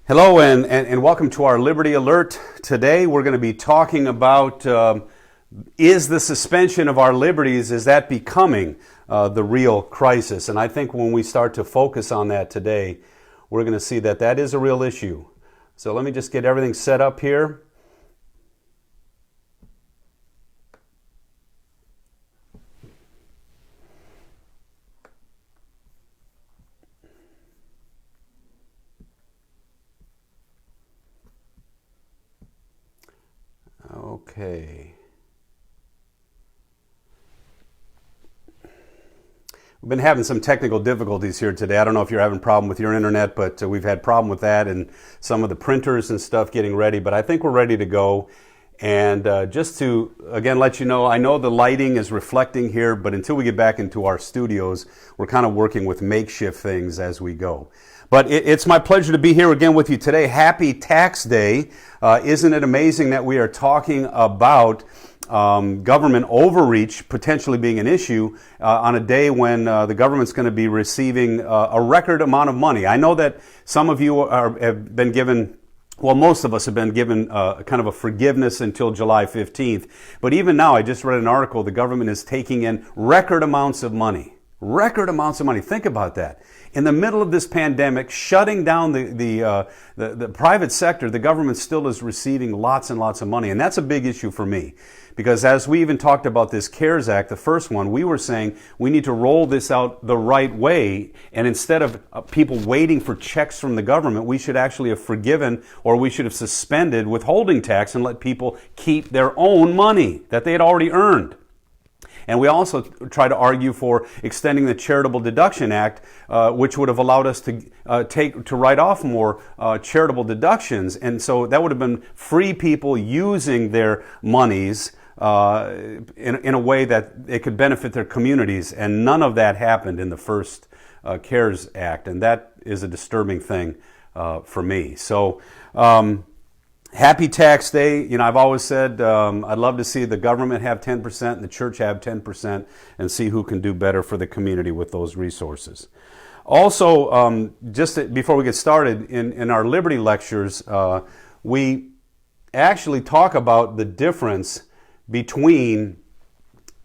Hello and welcome to our Liberty Alert. Today we're going to be talking about is the suspension of our liberties, is that becoming the real crisis? And I think when we start to focus on that today, we're going to see that that is a real issue. So let me just get everything set up here. Okay. We've been having some technical difficulties here today. I don't know if you're having a problem with your internet, but we've had a problem with that and some of the printers and stuff getting ready. But I think we're ready to go. And just to, again, let you know, I know the lighting is reflecting here, but until we get back into our studios, we're kind of working with makeshift things as we go. But it's my pleasure to be here again with you today. Happy Tax Day. Isn't it amazing that we are talking about government overreach potentially being an issue on a day when the government's going to be receiving a record amount of money? I know that some of you have been given, well, most of us have been given kind of a forgiveness until July 15th. But even now, I just read an article, the government is taking in record amounts of money. Record amounts of money. Think about that. In the middle of this pandemic, shutting down the private sector, the government still is receiving lots and lots of money. And that's a big issue for me. Because as we even talked about this CARES Act, the first one, we were saying we need to roll this out the right way. And instead of people waiting for checks from the government, we should actually have forgiven, or we should have suspended withholding tax and let people keep their own money that they had already earned. And we also try to argue for extending the Charitable Deduction Act, which would have allowed us to write off more charitable deductions. And so that would have been free people using their monies in a way that it could benefit their communities. And none of that happened in the first CARES Act. And that is a disturbing thing for me. So, happy Tax Day. You know, I've always said I'd love to see the government have 10% and the church have 10% and see who can do better for the community with those resources. Also, before we get started, in our Liberty lectures, we actually talk about the difference between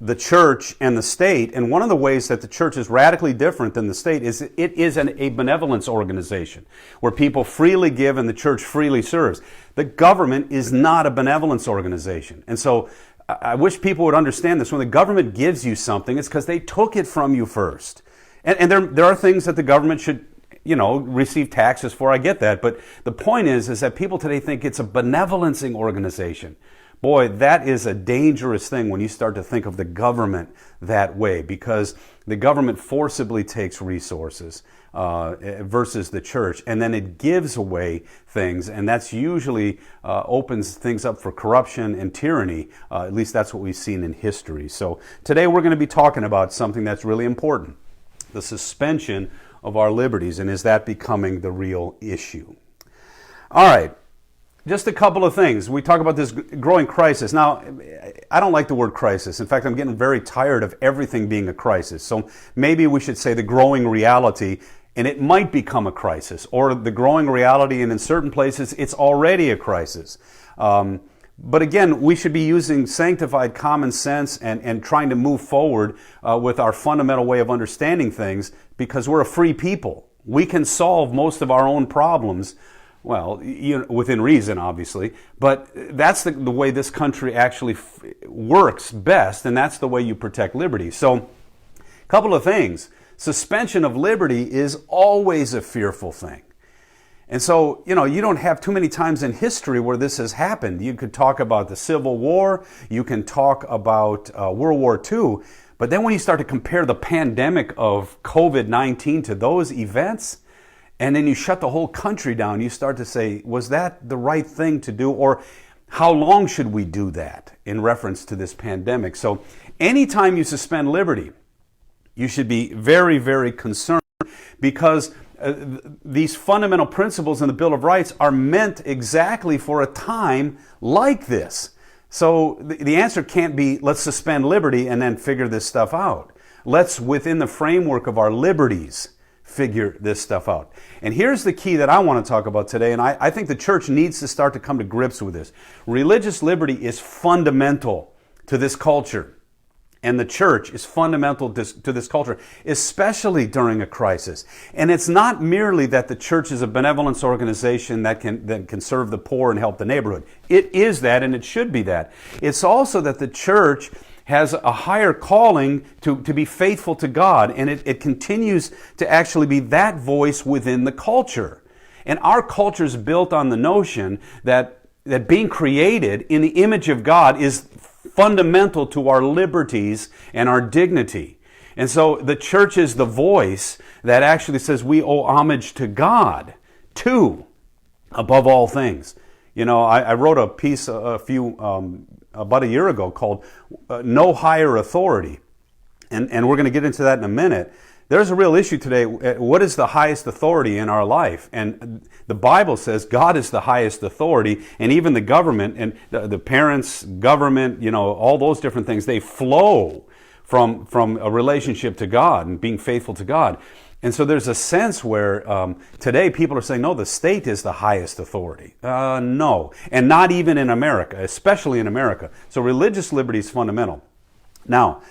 the church and the state. And one of the ways that the church is radically different than the state is it is a benevolence organization where people freely give and the church freely serves. The government is not a benevolence organization. And so I wish people would understand this. When the government gives you something, it's because they took it from you first. And there are things that the government should, receive taxes for. I get that. But the point is that people today think it's a benevolencing organization. Boy, that is a dangerous thing when you start to think of the government that way, because the government forcibly takes resources versus the church, and then it gives away things, and that's usually opens things up for corruption and tyranny. At least that's what we've seen in history. So today we're going to be talking about something that's really important, the suspension of our liberties, and is that becoming the real issue? All right. Just a couple of things. We talk about this growing crisis. Now, I don't like the word crisis. In fact, I'm getting very tired of everything being a crisis. So maybe we should say the growing reality, and it might become a crisis, or the growing reality, and in certain places, it's already a crisis. But again, we should be using sanctified common sense and trying to move forward with our fundamental way of understanding things, because we're a free people. We can solve most of our own problems. Well, within reason, obviously, but that's the way this country actually works best, and that's the way you protect liberty. So, a couple of things. Suspension of liberty is always a fearful thing. And so, you don't have too many times in history where this has happened. You could talk about the Civil War, you can talk about World War II, but then when you start to compare the pandemic of COVID-19 to those events, and then you shut the whole country down, you start to say, was that the right thing to do? Or how long should we do that in reference to this pandemic? So anytime you suspend liberty, you should be very, very concerned, because these fundamental principles in the Bill of Rights are meant exactly for a time like this. So the answer can't be, let's suspend liberty and then figure this stuff out. Let's, within the framework of our liberties, figure this stuff out. And here's the key that I want to talk about today, and I think the church needs to start to come to grips with this. Religious liberty is fundamental to this culture. And the church is fundamental to this culture, especially during a crisis. And it's not merely that the church is a benevolence organization that can serve the poor and help the neighborhood. It is that, and it should be that. It's also that the church has a higher calling to be faithful to God, and it continues to actually be that voice within the culture. And our culture is built on the notion that being created in the image of God is fundamental to our liberties and our dignity. And so the church is the voice that actually says we owe homage to God, too, above all things. You know, I wrote a piece about a year ago called No Higher Authority. And we're going to get into that in a minute. There's a real issue today. What is the highest authority in our life? And the Bible says God is the highest authority, and even the government and the parents, government, you know, all those different things, they flow from a relationship to God and being faithful to God. And so there's a sense where today people are saying, no, the state is the highest authority. No, and not even in America, especially in America. So religious liberty is fundamental. Now,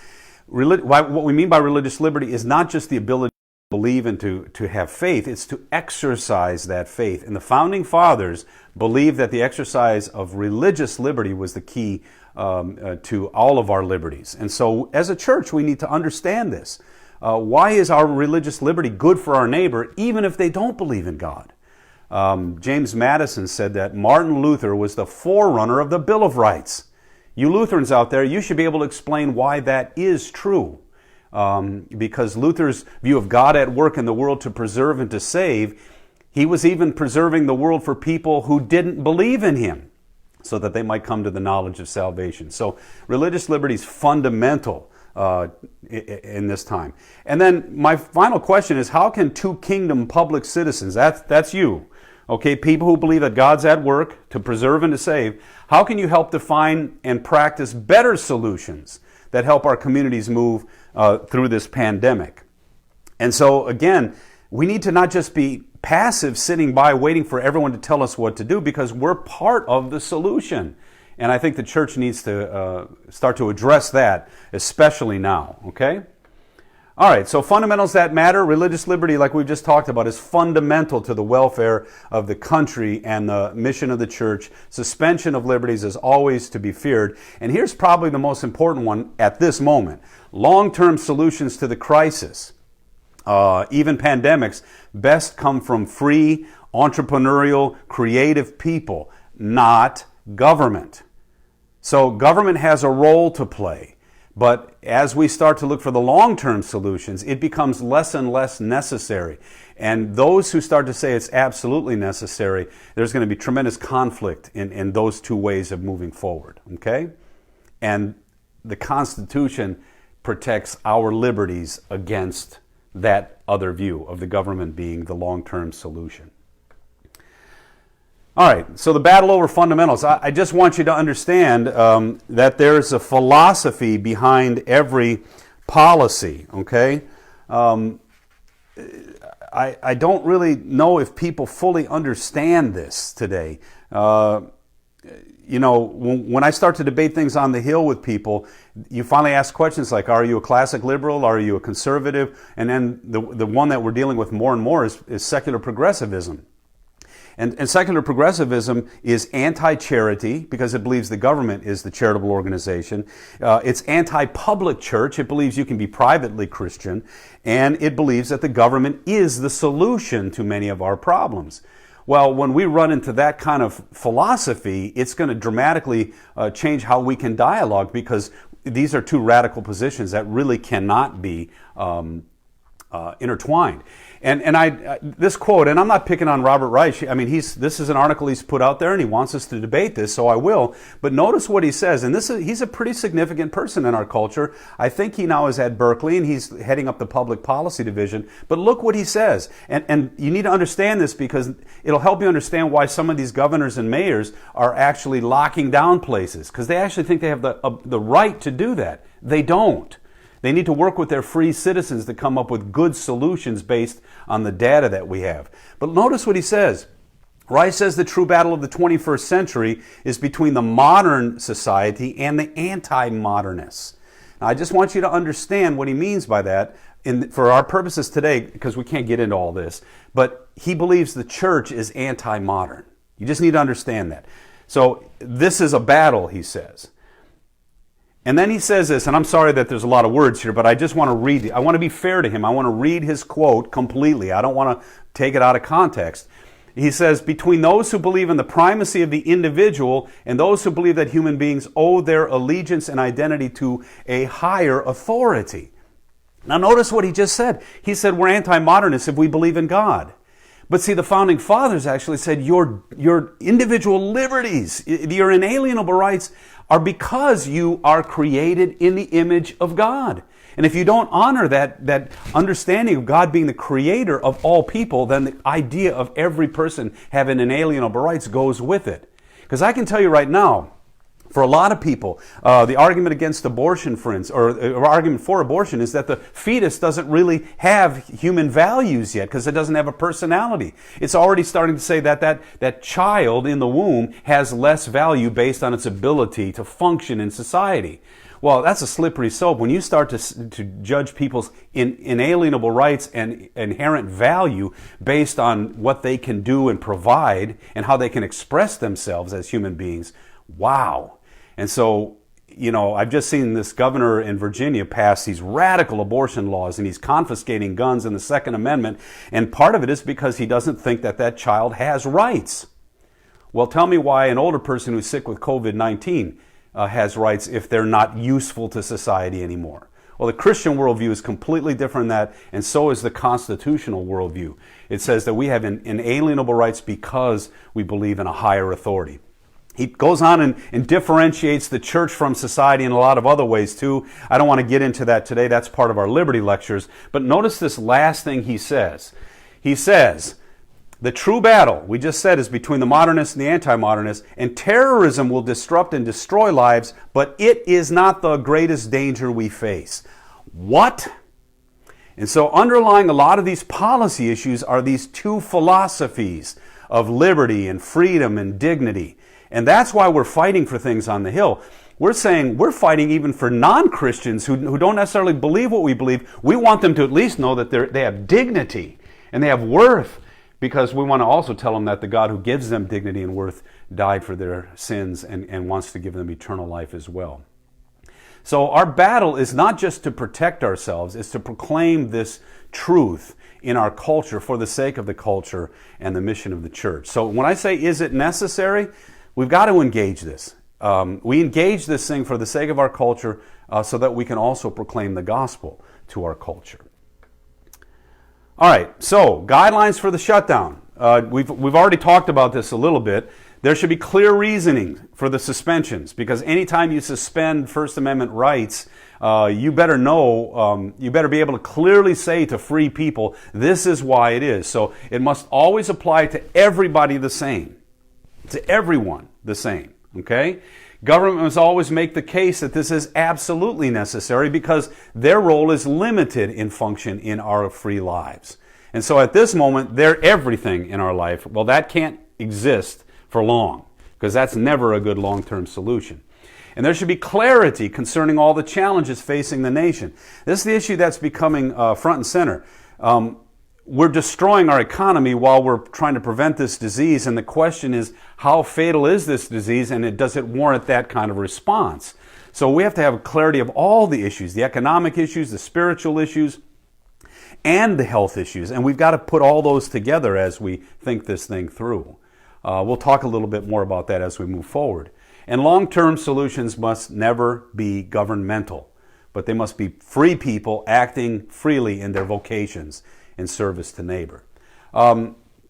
what we mean by religious liberty is not just the ability to believe and to have faith, it's to exercise that faith. And the founding fathers believed that the exercise of religious liberty was the key to all of our liberties. And so as a church, we need to understand this. Why is our religious liberty good for our neighbor, even if they don't believe in God? James Madison said that Martin Luther was the forerunner of the Bill of Rights. You Lutherans out there, you should be able to explain why that is true. Because Luther's view of God at work in the world to preserve and to save, he was even preserving the world for people who didn't believe in him, so that they might come to the knowledge of salvation. So religious liberty is fundamental in this time. And then my final question is, how can two kingdom public citizens, that's you, okay, people who believe that God's at work to preserve and to save, how can you help define and practice better solutions that help our communities move through this pandemic? And so again, we need to not just be passive sitting by waiting for everyone to tell us what to do, because we're part of the solution. And I think the church needs to start to address that, especially now, okay? All right, so fundamentals that matter. Religious liberty, like we've just talked about, is fundamental to the welfare of the country and the mission of the church. Suspension of liberties is always to be feared. And here's probably the most important one at this moment. Long-term solutions to the crisis, even pandemics, best come from free, entrepreneurial, creative people, not government. So government has a role to play. But as we start to look for the long-term solutions, it becomes less and less necessary. And those who start to say it's absolutely necessary, there's going to be tremendous conflict in those two ways of moving forward. Okay? And the Constitution protects our liberties against that other view of the government being the long-term solution. All right, so the battle over fundamentals. I just want you to understand that there's a philosophy behind every policy, okay? I don't really know if people fully understand this today. You know, when I start to debate things on the Hill with people, you finally ask questions like, are you a classic liberal? Are you a conservative? And then the one that we're dealing with more and more is secular progressivism. And secular progressivism is anti-charity because it believes the government is the charitable organization. It's anti-public church. It believes you can be privately Christian. And it believes that the government is the solution to many of our problems. Well, when we run into that kind of philosophy, it's going to dramatically change how we can dialogue, because these are two radical positions that really cannot be intertwined. And this quote, and I'm not picking on Robert Reich. I mean, this is an article he's put out there, and he wants us to debate this, so I will. But notice what he says, and he's a pretty significant person in our culture. I think he now is at Berkeley, and he's heading up the public policy division. But look what he says, and you need to understand this, because it'll help you understand why some of these governors and mayors are actually locking down places, because they actually think they have the right to do that. They don't. They need to work with their free citizens to come up with good solutions based on the data that we have. But notice what he says. Rice says the true battle of the 21st century is between the modern society and the anti-modernists. Now, I just want you to understand what he means by that for our purposes today, because we can't get into all this. But he believes the church is anti-modern. You just need to understand that. So this is a battle, he says. And then he says this, and I'm sorry that there's a lot of words here, but I just want to read it. I want to be fair to him. I want to read his quote completely. I don't want to take it out of context. He says, between those who believe in the primacy of the individual and those who believe that human beings owe their allegiance and identity to a higher authority. Now notice what he just said. He said we're anti-modernists if we believe in God. But see, the founding fathers actually said your individual liberties, your inalienable rights are because you are created in the image of God. And if you don't honor that understanding of God being the creator of all people, then the idea of every person having inalienable rights goes with it. Because I can tell you right now, for a lot of people, the argument against abortion, for instance, or argument for abortion is that the fetus doesn't really have human values yet because it doesn't have a personality. It's already starting to say that child in the womb has less value based on its ability to function in society. Well, that's a slippery slope. When you start to judge people's inalienable rights and inherent value based on what they can do and provide and how they can express themselves as human beings, wow. And so, I've just seen this governor in Virginia pass these radical abortion laws, and he's confiscating guns in the Second Amendment, and part of it is because he doesn't think that child has rights. Well, tell me why an older person who's sick with COVID-19 has rights if they're not useful to society anymore. Well, the Christian worldview is completely different than that, and so is the constitutional worldview. It says that we have inalienable rights because we believe in a higher authority. He goes on and differentiates the church from society in a lot of other ways too. I don't want to get into that today. That's part of our liberty lectures. But notice this last thing he says. He says, the true battle, we just said, is between the modernists and the anti-modernists, and terrorism will disrupt and destroy lives, but it is not the greatest danger we face. What? And so underlying a lot of these policy issues are these two philosophies of liberty and freedom and dignity. And that's why we're fighting for things on the Hill. We're saying we're fighting even for non-Christians who don't necessarily believe what we believe. We want them to at least know that they have dignity and they have worth, because we want to also tell them that the God who gives them dignity and worth died for their sins and wants to give them eternal life as well. So our battle is not just to protect ourselves, it's to proclaim this truth in our culture for the sake of the culture and the mission of the church. So when I say, is it necessary? We've got to engage this. We engage this thing for the sake of our culture so that we can also proclaim the gospel to our culture. All right, so guidelines for the shutdown. We've already talked about this a little bit. There should be clear reasoning for the suspensions, because anytime you suspend First Amendment rights, you better know, you better be able to clearly say to free people, this is why it is. So it must always apply to everybody the same. To everyone the same, okay? Government must always make the case that this is absolutely necessary because their role is limited in function in our free lives. And so at this moment, they're everything in our life. Well, that can't exist for long because that's never a good long-term solution. And there should be clarity concerning all the challenges facing the nation. This is the issue that's becoming front and center. We're destroying our economy while we're trying to prevent this disease, and the question is, how fatal is this disease, and does it warrant that kind of response? So we have to have clarity of all the issues, the economic issues, the spiritual issues, and the health issues, and we've got to put all those together as we think this thing through. We'll talk a little bit more about that as we move forward. And long-term solutions must never be governmental, but they must be free people acting freely in their vocations in service to neighbor.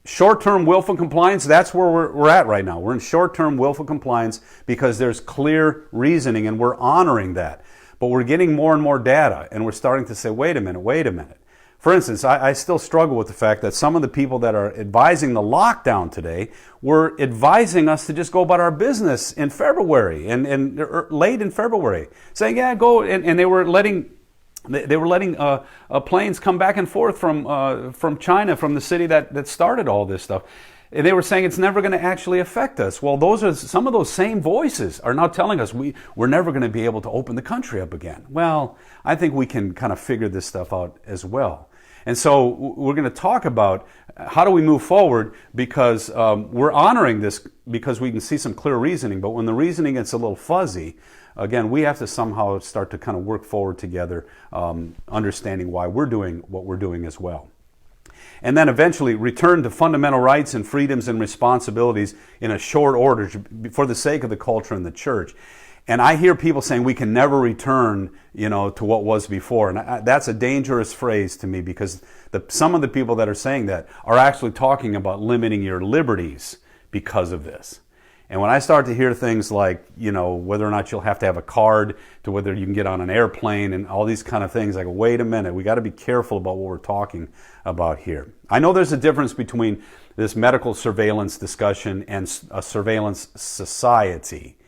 Short-term willful compliance, that's where we're at right now. We're in short-term willful compliance because there's clear reasoning and we're honoring that. But we're getting more and more data and we're starting to say, wait a minute. For instance, I still struggle with the fact that some of the people that are advising the lockdown today were advising us to just go about our business in February and late in February, saying, yeah, go, and they were letting They were letting planes come back and forth from China, from the city that started all this stuff. And they were saying it's never going to actually affect us. Well, those are some of those same voices are now telling us we're never going to be able to open the country up again. Well, I think we can kind of figure this stuff out as well. And so we're going to talk about how do we move forward, because we're honoring this because we can see some clear reasoning. But when the reasoning gets a little fuzzy, again, we have to somehow start to kind of work forward together, understanding why we're doing what we're doing as well. And then eventually return to fundamental rights and freedoms and responsibilities in a short order for the sake of the culture and the church. And I hear people saying we can never return, to what was before. And that's a dangerous phrase to me, because some of the people that are saying that are actually talking about limiting your liberties because of this. And when I start to hear things like, whether or not you'll have to have a card, to whether you can get on an airplane and all these kind of things, I go, wait a minute, we got to be careful about what we're talking about here. I know there's a difference between this medical surveillance discussion and a surveillance society,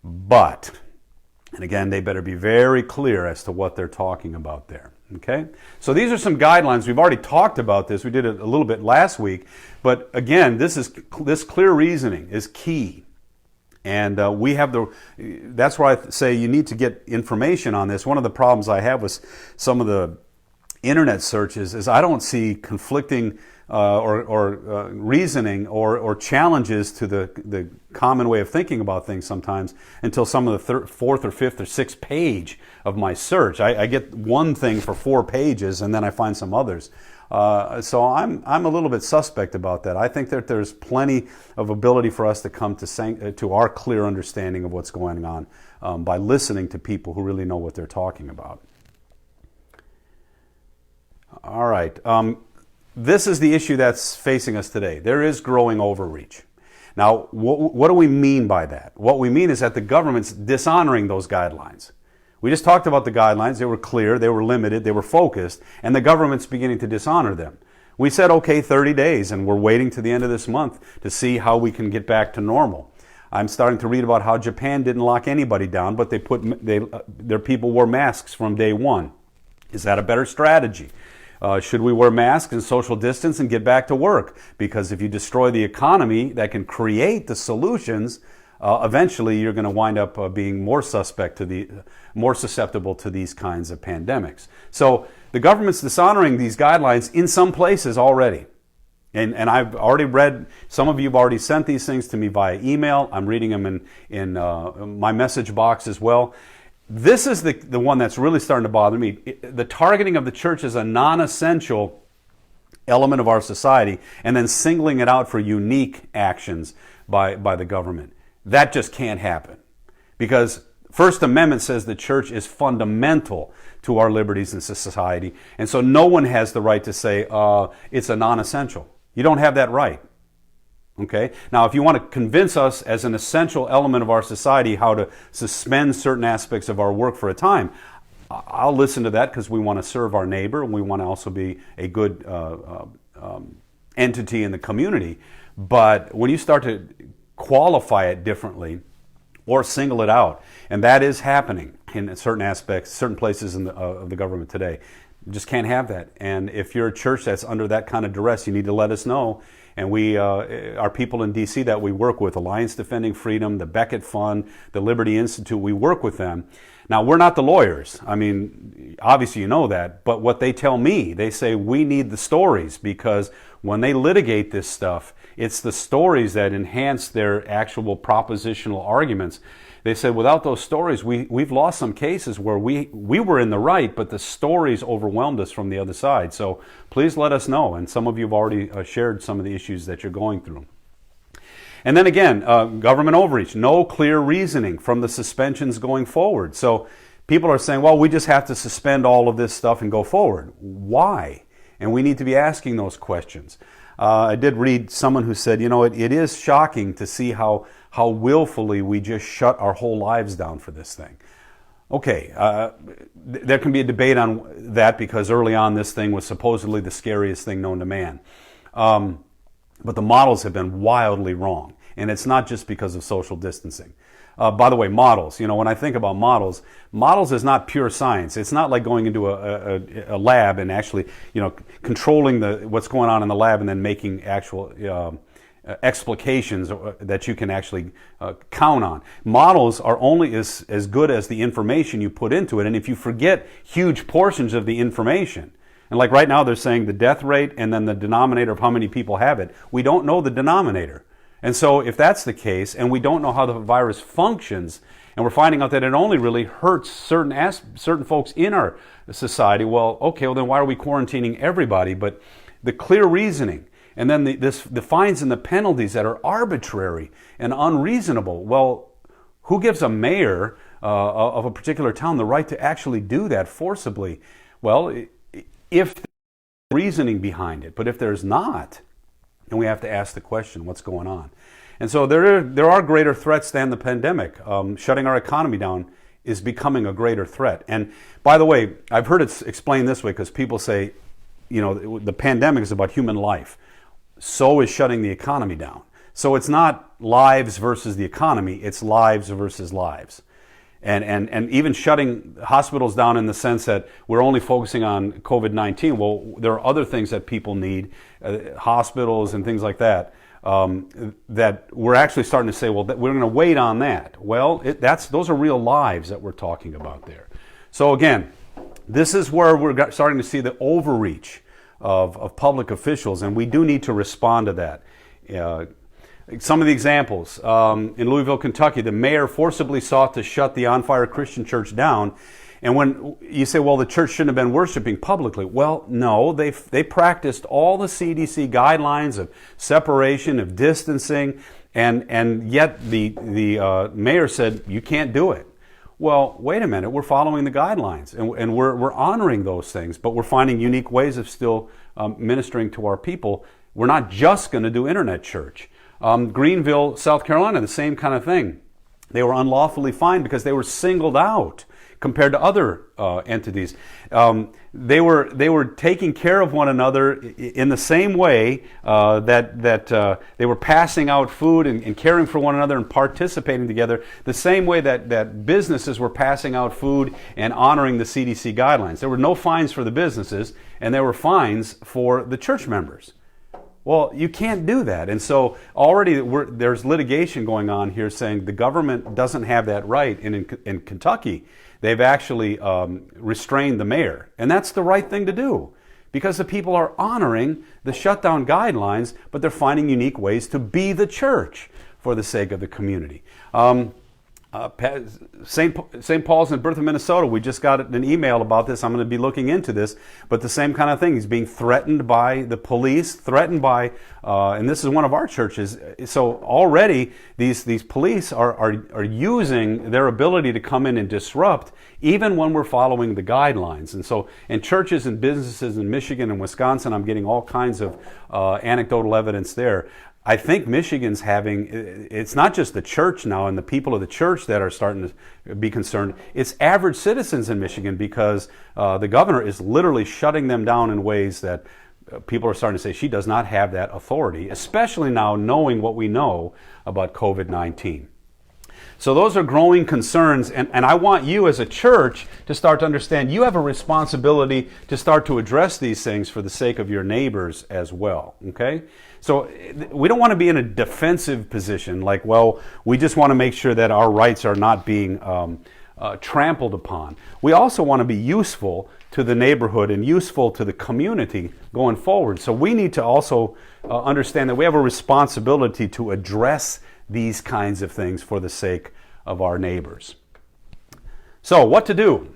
but, and again, they better be very clear as to what they're talking about there. Okay, so these are some guidelines. We've already talked about this. We did it a little bit last week, but again, this clear reasoning is key, and that's why I say you need to get information on this. One of the problems I have with some of the internet searches is I don't see conflicting or reasoning or challenges to the common way of thinking about things sometimes until some of the fourth or fifth or sixth page of my search. I get one thing for 4 pages and then I find some others. So I'm a little bit suspect about that. I think that there's plenty of ability for us to come to our clear understanding of what's going on by listening to people who really know what they're talking about. All right. This is the issue that's facing us today. There is growing overreach. Now, what do we mean by that? What we mean is that the government's dishonoring those guidelines. We just talked about the guidelines. They were clear, they were limited, they were focused, and the government's beginning to dishonor them. We said, okay, 30 days, and we're waiting to the end of this month to see how we can get back to normal. I'm starting to read about how Japan didn't lock anybody down, but their people wore masks from day one. Is that a better strategy? Should we wear masks and social distance and get back to work? Because if you destroy the economy that can create the solutions, eventually you're going to wind up being more susceptible to these kinds of pandemics. So the government's dishonoring these guidelines in some places already. And I've already read, some of you have already sent these things to me via email. I'm reading them in my message box as well. This is the one that's really starting to bother me. The targeting of the church as a non-essential element of our society and then singling it out for unique actions by the government. That just can't happen. Because First Amendment says the church is fundamental to our liberties in society. And so no one has the right to say it's a non-essential. You don't have that right. Okay. Now, if you want to convince us as an essential element of our society how to suspend certain aspects of our work for a time, I'll listen to that, because we want to serve our neighbor and we want to also be a good entity in the community. But when you start to qualify it differently or single it out, and that is happening in certain aspects, certain places of the government today, you just can't have that. And if you're a church that's under that kind of duress, you need to let us know. And we, our people in D.C. that we work with, Alliance Defending Freedom, the Beckett Fund, the Liberty Institute, we work with them. Now, we're not the lawyers. I mean, obviously you know that. But what they tell me, they say we need the stories, because when they litigate this stuff, it's the stories that enhance their actual propositional arguments. They said without those stories, we've lost some cases where we were in the right, but the stories overwhelmed us from the other side. So please let us know. And some of you have already shared some of the issues that you're going through. And then again, government overreach, no clear reasoning from the suspensions going forward. So people are saying, well, we just have to suspend all of this stuff and go forward. Why? And we need to be asking those questions. I did read someone who said, it is shocking to see how willfully we just shut our whole lives down for this thing. Okay, there can be a debate on that, because early on this thing was supposedly the scariest thing known to man. But the models have been wildly wrong. And it's not just because of social distancing. By the way, models. When I think about models is not pure science. It's not like going into a lab and actually, controlling what's going on in the lab and then making actual explications that you can actually count on. Models are only as good as the information you put into it, and if you forget huge portions of the information, and like right now they're saying the death rate and then the denominator of how many people have it, we don't know the denominator. And so if that's the case, and we don't know how the virus functions, and we're finding out that it only really hurts certain folks in our society, well, then why are we quarantining everybody? But the clear reasoning, and then the fines and the penalties that are arbitrary and unreasonable. Well, who gives a mayor of a particular town the right to actually do that forcibly? Well, if there's reasoning behind it, but if there's not, then we have to ask the question, what's going on? And so there are greater threats than the pandemic. Shutting our economy down is becoming a greater threat. And by the way, I've heard it explained this way because people say, the pandemic is about human life. So is shutting the economy down. So it's not lives versus the economy, it's lives versus lives. And even shutting hospitals down in the sense that we're only focusing on COVID-19. Well, there are other things that people need, hospitals and things like that, that we're actually starting to say, well, we're going to wait on that. Well, those are real lives that we're talking about there. So again, this is where we're starting to see the overreach of public officials, and we do need to respond to that. Some of the examples, in Louisville, Kentucky, the mayor forcibly sought to shut the On Fire Christian Church down. And when you say, well, the church shouldn't have been worshiping publicly, well, no, they practiced all the CDC guidelines of separation, of distancing, and yet the mayor said, you can't do it. Well, wait a minute, we're following the guidelines, and we're honoring those things, but we're finding unique ways of still ministering to our people. We're not just going to do internet church. Greenville, South Carolina, the same kind of thing. They were unlawfully fined because they were singled out compared to other entities. They were taking care of one another in the same way that they were passing out food and caring for one another and participating together, the same way that businesses were passing out food and honoring the CDC guidelines. There were no fines for the businesses, and there were fines for the church members. Well, you can't do that. And so already there's litigation going on here saying the government doesn't have that right. And in Kentucky, they've actually restrained the mayor. And that's the right thing to do because the people are honoring the shutdown guidelines, but they're finding unique ways to be the church for the sake of the community. St. Paul's in Bertha, Minnesota, we just got an email about this. I'm going to be looking into this, but the same kind of thing. He's being threatened by the police, threatened by, and this is one of our churches. So already these police are using their ability to come in and disrupt, even when we're following the guidelines. And so in churches and businesses in Michigan and Wisconsin, I'm getting all kinds of anecdotal evidence there. I think Michigan's it's not just the church now and the people of the church that are starting to be concerned. It's average citizens in Michigan because the governor is literally shutting them down in ways that people are starting to say she does not have that authority, especially now knowing what we know about COVID-19. So those are growing concerns, and I want you as a church to start to understand you have a responsibility to start to address these things for the sake of your neighbors as well, okay? So we don't want to be in a defensive position like, well, we just want to make sure that our rights are not being trampled upon. We also want to be useful to the neighborhood and useful to the community going forward. So we need to also understand that we have a responsibility to address these kinds of things for the sake of our neighbors. So what to do?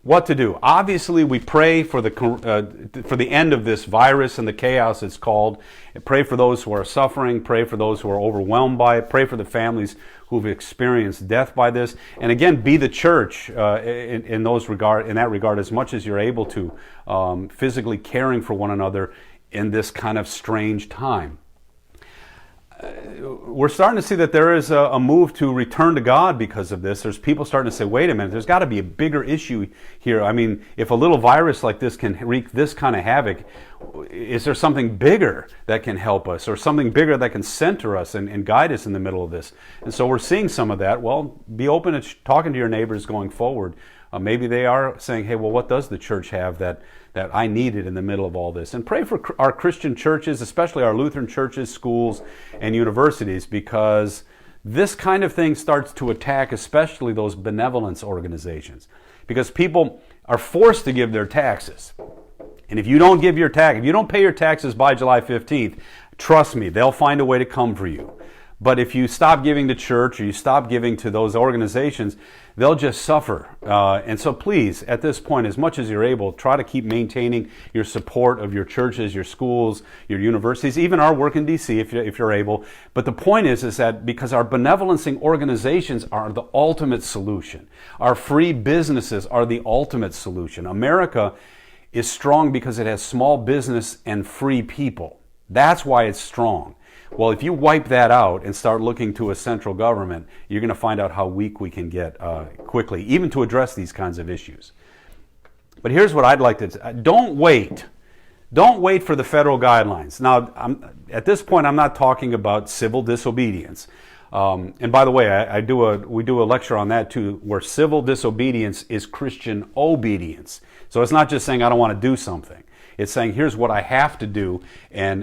What to do? Obviously, we pray for the end of this virus and the chaos it's called. Pray for those who are suffering. Pray for those who are overwhelmed by it. Pray for the families who've experienced death by this. And again, be the church in that regard, as much as you're able to, physically caring for one another in this kind of strange time. we're starting to see that there is a move to return to God because of this. There's people starting to say, wait a minute, there's got to be a bigger issue here. I mean, if a little virus like this can wreak this kind of havoc, is there something bigger that can help us, or something bigger that can center us and guide us in the middle of this? And so we're seeing some of that. Well, be open to talking to your neighbors going forward. Maybe they are saying, hey, well, what does the church have that I needed in the middle of all this? And pray for our Christian churches, especially our Lutheran churches, schools, and universities, because this kind of thing starts to attack especially those benevolence organizations, because people are forced to give their taxes. And if you don't give your tax, if you don't pay your taxes by July 15th, trust me, they'll find a way to come for you. But if you stop giving to church, or you stop giving to those organizations, they'll just suffer. And so please, at this point, as much as you're able, try to keep maintaining your support of your churches, your schools, your universities, even our work in D.C. if you're able. But the point is that because our benevolencing organizations are the ultimate solution. Our free businesses are the ultimate solution. America is strong because it has small business and free people. That's why it's strong. Well, if you wipe that out and start looking to a central government, you're going to find out how weak we can get quickly, even to address these kinds of issues. But here's what I'd like to say. Don't wait. Don't wait for the federal guidelines. Now, at this point, I'm not talking about civil disobedience. And by the way, we do a lecture on that too, where civil disobedience is Christian obedience. So it's not just saying I don't want to do something. It's saying, here's what I have to do, and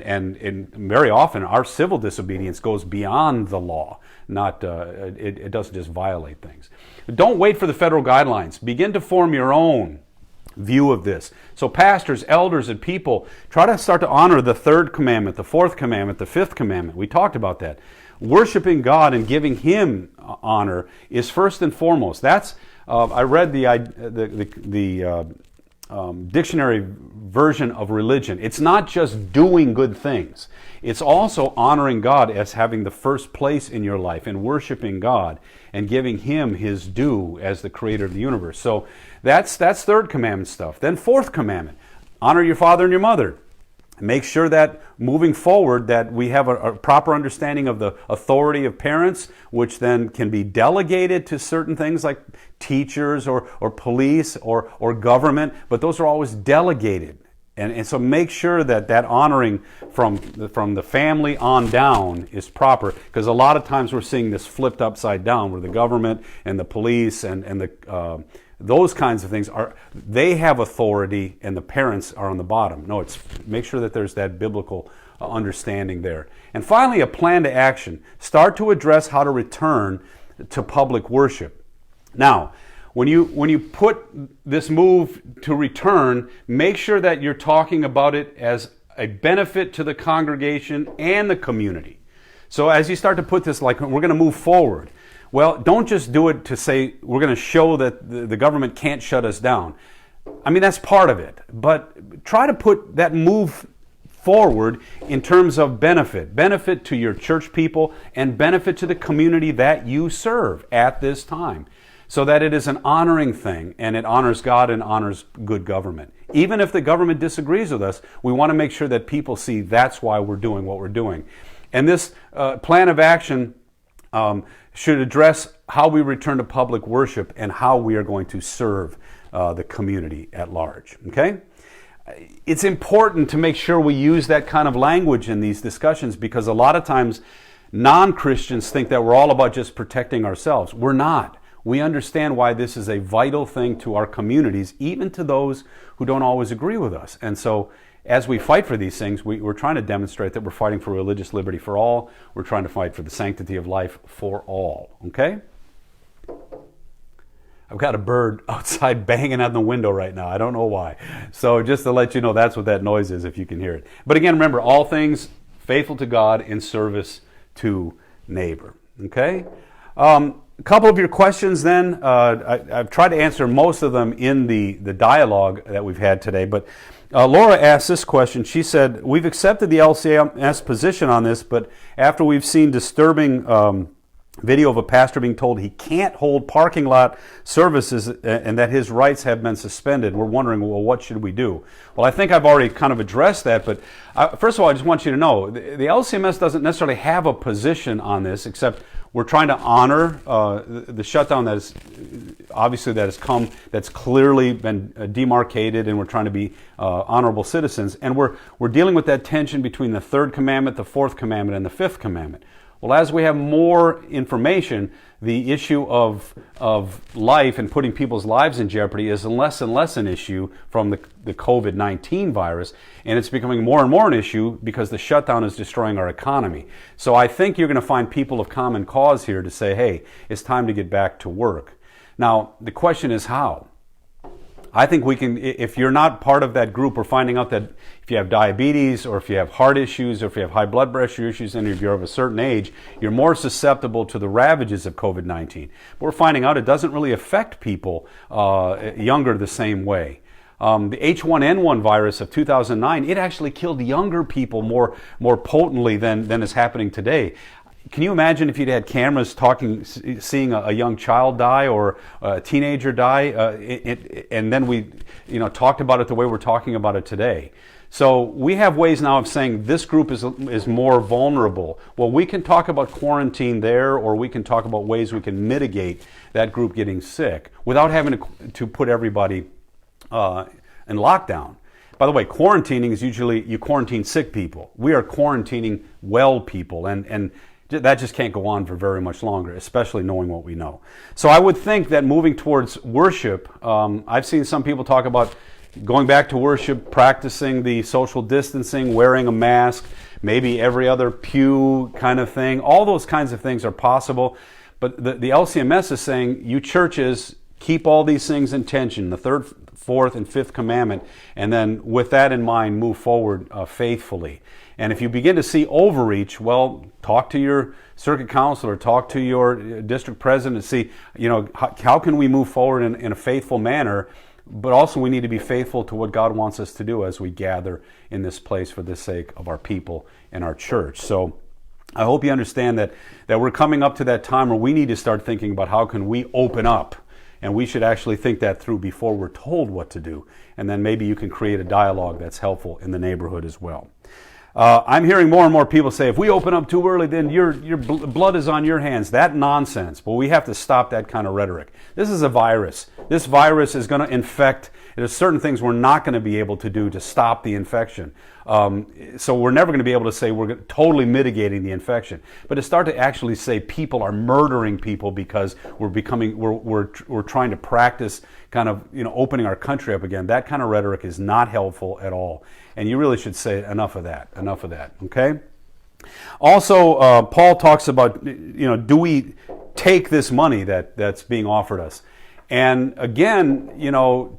very often our civil disobedience goes beyond the law. It doesn't just violate things. Don't wait for the federal guidelines. Begin to form your own view of this. So pastors, elders, and people, try to start to honor the third commandment, the fourth commandment, the fifth commandment. We talked about that. Worshiping God and giving Him honor is first and foremost. That's I read the dictionary version of religion. It's not just doing good things. It's also honoring God as having the first place in your life, and worshiping God and giving Him His due as the creator of the universe. So that's third commandment stuff. Then fourth commandment, honor your father and your mother. Make sure that moving forward that we have a proper understanding of the authority of parents, which then can be delegated to certain things like teachers or police or government, but those are always delegated. And so make sure that honoring from the family on down is proper, because a lot of times we're seeing this flipped upside down, where the government and the police and the those kinds of things they have authority and the parents are on the bottom. No, it's make sure that there's that biblical understanding there. And finally, a plan to action. Start to address how to return to public worship. Now, when you put this move to return, make sure that you're talking about it as a benefit to the congregation and the community. So as you start to put this, like, we're going to move forward, well, don't just do it to say we're going to show that the government can't shut us down. I mean, that's part of it. But try to put that move forward in terms of benefit to your church people and benefit to the community that you serve at this time, so that it is an honoring thing and it honors God and honors good government. Even if the government disagrees with us, we want to make sure that people see that's why we're doing what we're doing. And this plan of action should address how we return to public worship and how we are going to serve the community at large. Okay? It's important to make sure we use that kind of language in these discussions, because a lot of times non-Christians think that we're all about just protecting ourselves. We're not. We understand why this is a vital thing to our communities, even to those who don't always agree with us. And so as we fight for these things, we're trying to demonstrate that we're fighting for religious liberty for all. We're trying to fight for the sanctity of life for all. Okay? I've got a bird outside banging on the window right now. I don't know why. So just to let you know, that's what that noise is, if you can hear it. But again, remember, all things faithful to God in service to neighbor. Okay? A couple of your questions then. I've tried to answer most of them in the dialogue that we've had today, but Laura asked this question. She said, we've accepted the LCMS position on this, but after we've seen disturbing video of a pastor being told he can't hold parking lot services and that his rights have been suspended. We're wondering, well, what should we do? Well, I think I've already kind of addressed that, but first of all, I just want you to know, the LCMS doesn't necessarily have a position on this, except we're trying to honor the shutdown that is obviously that's clearly been demarcated, and we're trying to be honorable citizens. And we're dealing with that tension between the third commandment, the fourth commandment, and the fifth commandment. Well, as we have more information, the issue of life and putting people's lives in jeopardy is less and less an issue from the COVID-19 virus, and it's becoming more and more an issue because the shutdown is destroying our economy. So I think you're going to find people of common cause here to say, hey, it's time to get back to work. Now, the question is how? I think we can, if you're not part of that group, we're finding out that if you have diabetes or if you have heart issues or if you have high blood pressure issues and if you're of a certain age, you're more susceptible to the ravages of COVID-19. But we're finding out it doesn't really affect people younger the same way. The H1N1 virus of 2009, it actually killed younger people more potently than is happening today. Can you imagine if you'd had cameras seeing a young child die or a teenager die, and then we, talked about it the way we're talking about it today? So we have ways now of saying this group is more vulnerable. Well, we can talk about quarantine there, or we can talk about ways we can mitigate that group getting sick without having to put everybody in lockdown. By the way, quarantining is usually you quarantine sick people. We are quarantining well people, and that just can't go on for very much longer, especially knowing what we know. So I would think that moving towards worship, I've seen some people talk about going back to worship, practicing the social distancing, wearing a mask, maybe every other pew kind of thing. All those kinds of things are possible. But the LCMS is saying, you churches, keep all these things in tension, the third, fourth, and fifth commandment, and then with that in mind, move forward faithfully. And if you begin to see overreach, well, talk to your circuit councilor, talk to your district president, and see, how can we move forward in a faithful manner, but also we need to be faithful to what God wants us to do as we gather in this place for the sake of our people and our church. So I hope you understand that we're coming up to that time where we need to start thinking about how can we open up. And we should actually think that through before we're told what to do. And then maybe you can create a dialogue that's helpful in the neighborhood as well. I'm hearing more and more people say, if we open up too early, then your blood is on your hands. That nonsense. But we have to stop that kind of rhetoric. This is a virus. This virus is going to infect. There's certain things we're not going to be able to do to stop the infection. So we're never going to be able to say we're totally mitigating the infection. But to start to actually say people are murdering people because we're trying to practice kind of opening our country up again, that kind of rhetoric is not helpful at all. And you really should say enough of that, okay? Also, Paul talks about, do we take this money that's being offered us? And again,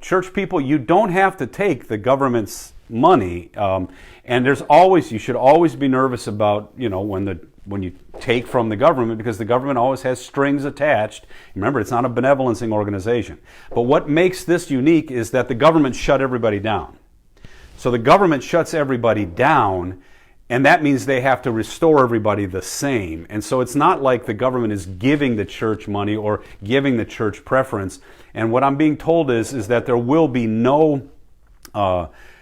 church people, you don't have to take the government's money. And you should always be nervous about, when you take from the government, because the government always has strings attached. Remember, it's not a benevolencing organization. But what makes this unique is that the government shut everybody down. So the government shuts everybody down, and that means they have to restore everybody the same. And so it's not like the government is giving the church money or giving the church preference. And what I'm being told is that there will be no,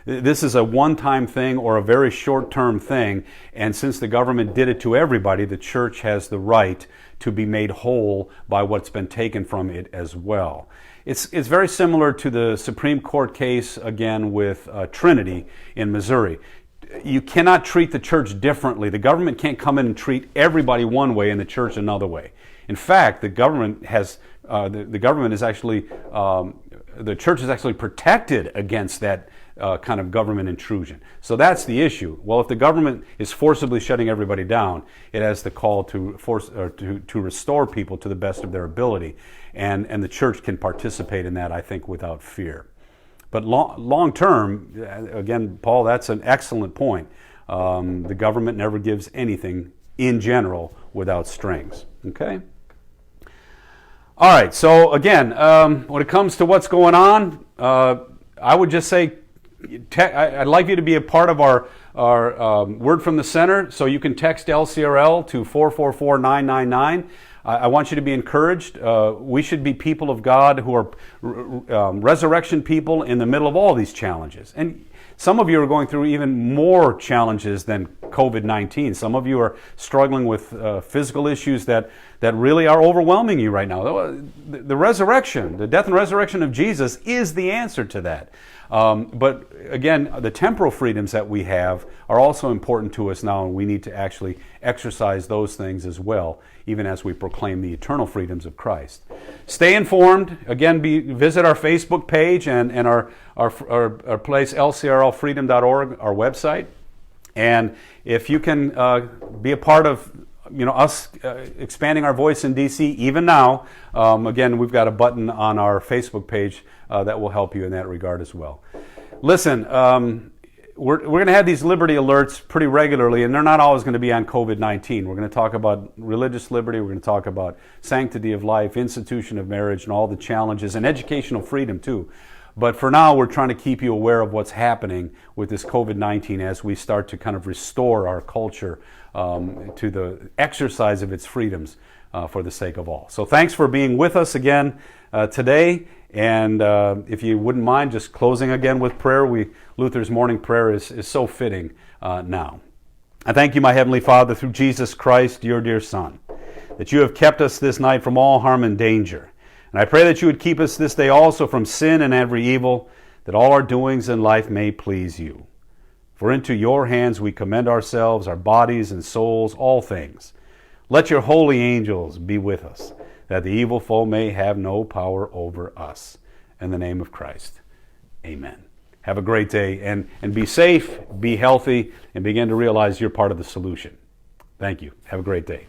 this is a one-time thing or a very short-term thing. And since the government did it to everybody, the church has the right to be made whole by what's been taken from it as well. It's very similar to the Supreme Court case, again, with Trinity in Missouri. You cannot treat the church differently. The government can't come in and treat everybody one way and the church another way. In fact, the government has, the church is actually protected against that kind of government intrusion. So that's the issue. Well, if the government is forcibly shutting everybody down, it has the call to restore people to the best of their ability, and the church can participate in that, I think, without fear. But long term, again, Paul, that's an excellent point. The government never gives anything in general without strings. Okay? All right, so again, when it comes to what's going on, I would just say I'd like you to be a part of our Word from the Center, so you can text LCRL to 444-999. I want you to be encouraged. We should be people of God who are resurrection people in the middle of all these challenges. And some of you are going through even more challenges than COVID-19. Some of you are struggling with physical issues that really are overwhelming you right now. The resurrection, the death and resurrection of Jesus is the answer to that. But again, the temporal freedoms that we have are also important to us now, and we need to actually exercise those things as well, even as we proclaim the eternal freedoms of Christ. Stay informed. Again, visit our Facebook page and our place, lcrlfreedom.org, our website. And if you can be a part of us expanding our voice in D.C. even now, again, we've got a button on our Facebook page that will help you in that regard as well. Listen, we're going to have these liberty alerts pretty regularly, and they're not always going to be on COVID-19. We're going to talk about religious liberty, we're going to talk about sanctity of life, institution of marriage, and all the challenges, and educational freedom too. But for now, we're trying to keep you aware of what's happening with this COVID-19 as we start to kind of restore our culture to the exercise of its freedoms for the sake of all. So thanks for being with us again today. And if you wouldn't mind just closing again with prayer, Luther's morning prayer is so fitting now. I thank you, my Heavenly Father, through Jesus Christ, your dear Son, that you have kept us this night from all harm and danger. And I pray that you would keep us this day also from sin and every evil, that all our doings in life may please you. For into your hands we commend ourselves, our bodies and souls, all things. Let your holy angels be with us, that the evil foe may have no power over us. In the name of Christ, amen. Have a great day, and be safe, be healthy, and begin to realize you're part of the solution. Thank you. Have a great day.